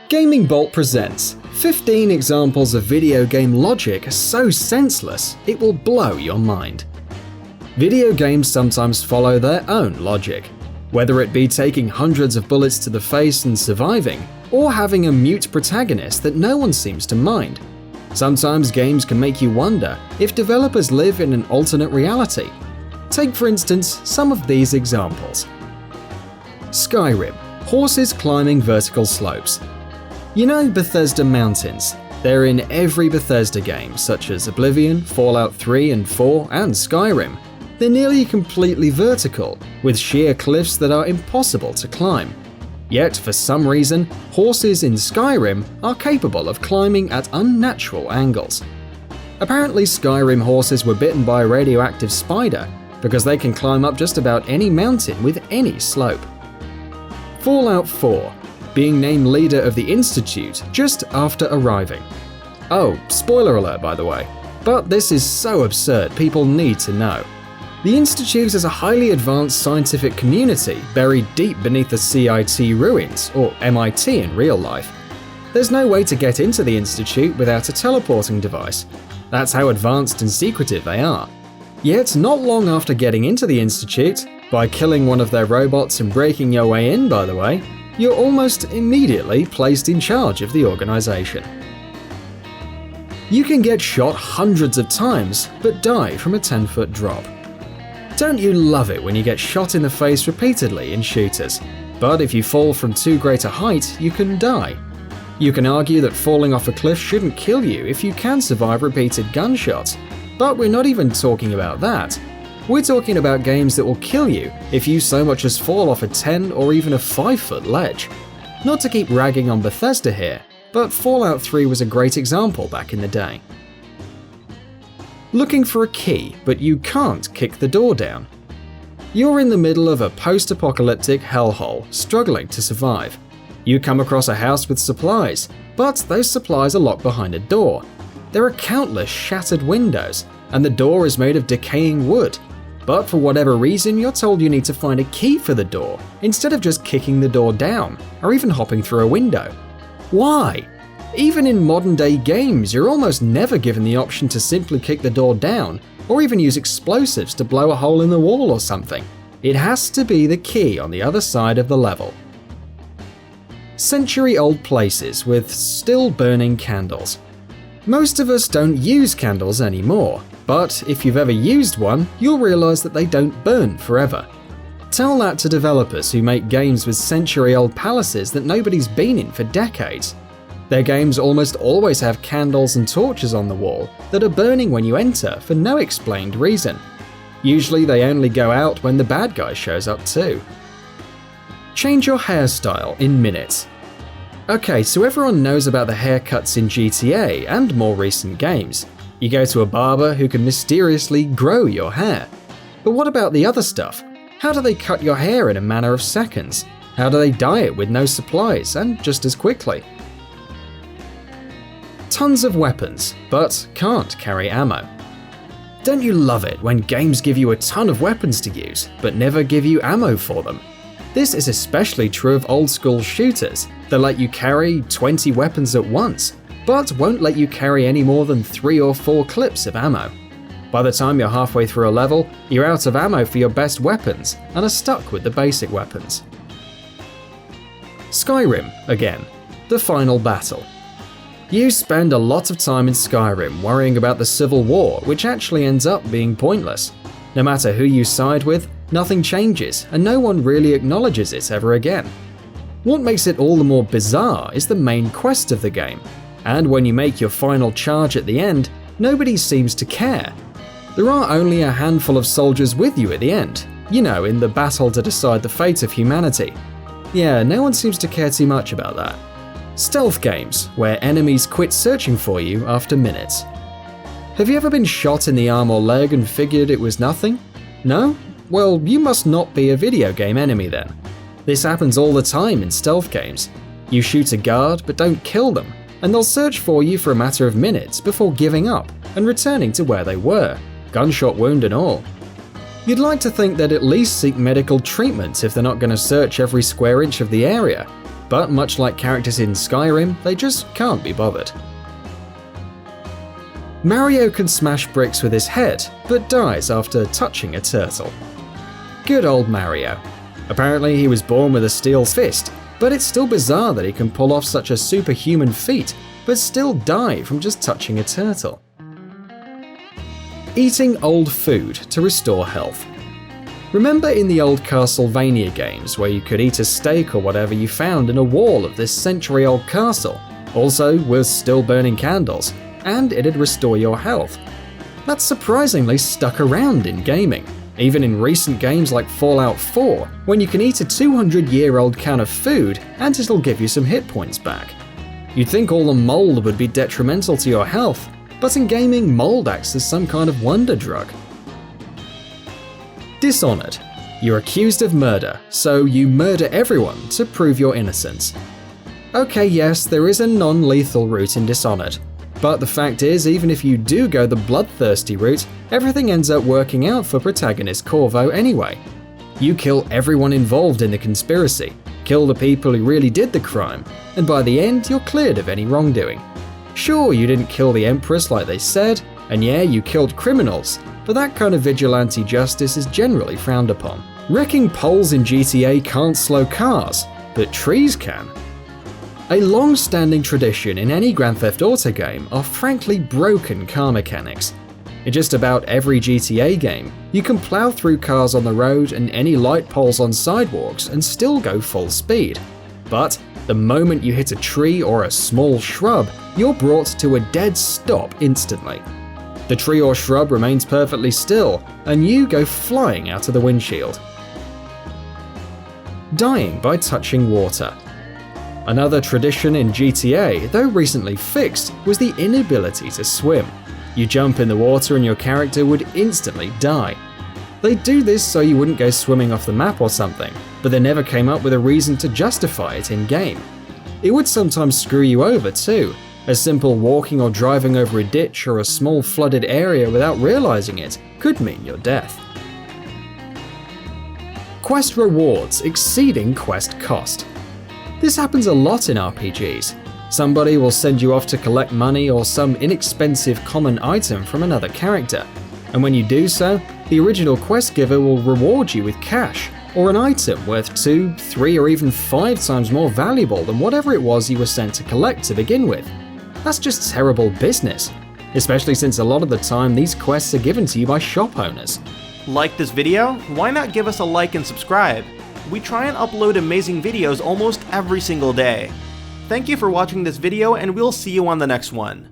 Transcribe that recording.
GamingBolt presents 15 examples of video game logic so senseless it will blow your mind. Video games sometimes follow their own logic, whether it be taking hundreds of bullets to the face and surviving, or having a mute protagonist that no one seems to mind. Sometimes games can make you wonder if developers live in an alternate reality. Take for instance some of these examples. Skyrim, horses climbing vertical slopes. You know Bethesda Mountains? They're in every Bethesda game, such as Oblivion, Fallout 3 and 4, and Skyrim. They're nearly completely vertical, with sheer cliffs that are impossible to climb. Yet, for some reason, horses in Skyrim are capable of climbing at unnatural angles. Apparently, Skyrim horses were bitten by a radioactive spider, because they can climb up just about any mountain with any slope. Fallout 4, being named leader of the Institute just after arriving. Oh, spoiler alert by the way, but this is so absurd people need to know. The Institute is a highly advanced scientific community buried deep beneath the CIT ruins, or MIT in real life. There's no way to get into the Institute without a teleporting device. That's how advanced and secretive they are. Yet not long after getting into the Institute, by killing one of their robots and breaking your way in by the way, you're almost immediately placed in charge of the organization. You can get shot hundreds of times, but die from a 10-foot drop. Don't you love it when you get shot in the face repeatedly in shooters? But if you fall from too great a height, you can die. You can argue that falling off a cliff shouldn't kill you if you can survive repeated gunshots, but we're not even talking about that. We're talking about games that will kill you if you so much as fall off a 10 or even a 5-foot ledge. Not to keep ragging on Bethesda here, but Fallout 3 was a great example back in the day. Looking for a key, but you can't kick the door down. You're in the middle of a post-apocalyptic hellhole, struggling to survive. You come across a house with supplies, but those supplies are locked behind a door. There are countless shattered windows, and the door is made of decaying wood. But for whatever reason, you're told you need to find a key for the door, instead of just kicking the door down, or even hopping through a window. Why? Even in modern day games, you're almost never given the option to simply kick the door down, or even use explosives to blow a hole in the wall or something. It has to be the key on the other side of the level. Century-old places with still burning candles. Most of us don't use candles anymore, but if you've ever used one, you'll realize that they don't burn forever. Tell that to developers who make games with century-old palaces that nobody's been in for decades. Their games almost always have candles and torches on the wall that are burning when you enter for no explained reason. Usually they only go out when the bad guy shows up too. Change your hairstyle in minutes. Okay, so everyone knows about the haircuts in GTA and more recent games. You go to a barber who can mysteriously grow your hair. But what about the other stuff? How do they cut your hair in a matter of seconds? How do they dye it with no supplies and just as quickly? Tons of weapons, but can't carry ammo. Don't you love it when games give you a ton of weapons to use, but never give you ammo for them? This is especially true of old school shooters that let you carry 20 weapons at once, but won't let you carry any more than 3 or 4 clips of ammo. By the time you're halfway through a level, you're out of ammo for your best weapons and are stuck with the basic weapons. Skyrim, again, the final battle. You spend a lot of time in Skyrim worrying about the Civil War, which actually ends up being pointless. No matter who you side with, nothing changes and no one really acknowledges it ever again. What makes it all the more bizarre is the main quest of the game. And when you make your final charge at the end, nobody seems to care. There are only a handful of soldiers with you at the end, you know, in the battle to decide the fate of humanity. Yeah, no one seems to care too much about that. Stealth games, where enemies quit searching for you after minutes. Have you ever been shot in the arm or leg and figured it was nothing? No? Well, you must not be a video game enemy then. This happens all the time in stealth games. You shoot a guard but don't kill them, and they'll search for you for a matter of minutes before giving up and returning to where they were, gunshot wound and all. You'd like to think they'd at least seek medical treatment if they're not going to search every square inch of the area. but much like characters in Skyrim, they just can't be bothered. Mario can smash bricks with his head, but dies after touching a turtle. Good old Mario. Apparently he was born with a steel fist, but it's still bizarre that he can pull off such a superhuman feat, but still die from just touching a turtle. Eating old food to restore health. Remember in the old Castlevania games where you could eat a steak or whatever you found in a wall of this century-old castle, also with still burning candles, and it'd restore your health? That's surprisingly stuck around in gaming, even in recent games like Fallout 4, when you can eat a 200-year-old can of food and it'll give you some hit points back. You'd think all the mold would be detrimental to your health, but in gaming, mold acts as some kind of wonder drug. Dishonored. You're accused of murder, so you murder everyone to prove your innocence. Okay, yes, there is a non-lethal route in Dishonored, but the fact is, even if you do go the bloodthirsty route, everything ends up working out for protagonist Corvo anyway. You kill everyone involved in the conspiracy, kill the people who really did the crime, and by the end you're cleared of any wrongdoing. Sure, you didn't kill the Empress like they said, and yeah, you killed criminals, but that kind of vigilante justice is generally frowned upon. Wrecking poles in GTA can't slow cars, but trees can. A long-standing tradition in any Grand Theft Auto game are frankly broken car mechanics. In just about every GTA game, you can plow through cars on the road and any light poles on sidewalks and still go full speed. But the moment you hit a tree or a small shrub, you're brought to a dead stop instantly. The tree or shrub remains perfectly still, and you go flying out of the windshield. Dying by touching water. Another tradition in GTA, though recently fixed, was the inability to swim. You jump in the water and your character would instantly die. They do this so you wouldn't go swimming off the map or something, but they never came up with a reason to justify it in-game. It would sometimes screw you over too. A simple walking or driving over a ditch or a small flooded area without realizing it could mean your death. Quest rewards exceeding quest cost. This happens a lot in RPGs. Somebody will send you off to collect money or some inexpensive common item from another character, and when you do so, the original quest giver will reward you with cash, or an item worth 2, 3, or even 5 times more valuable than whatever it was you were sent to collect to begin with. That's just terrible business, especially since a lot of the time these quests are given to you by shop owners. Like this video? Why not give us a like and subscribe? We try and upload amazing videos almost every single day. Thank you for watching this video, and we'll see you on the next one.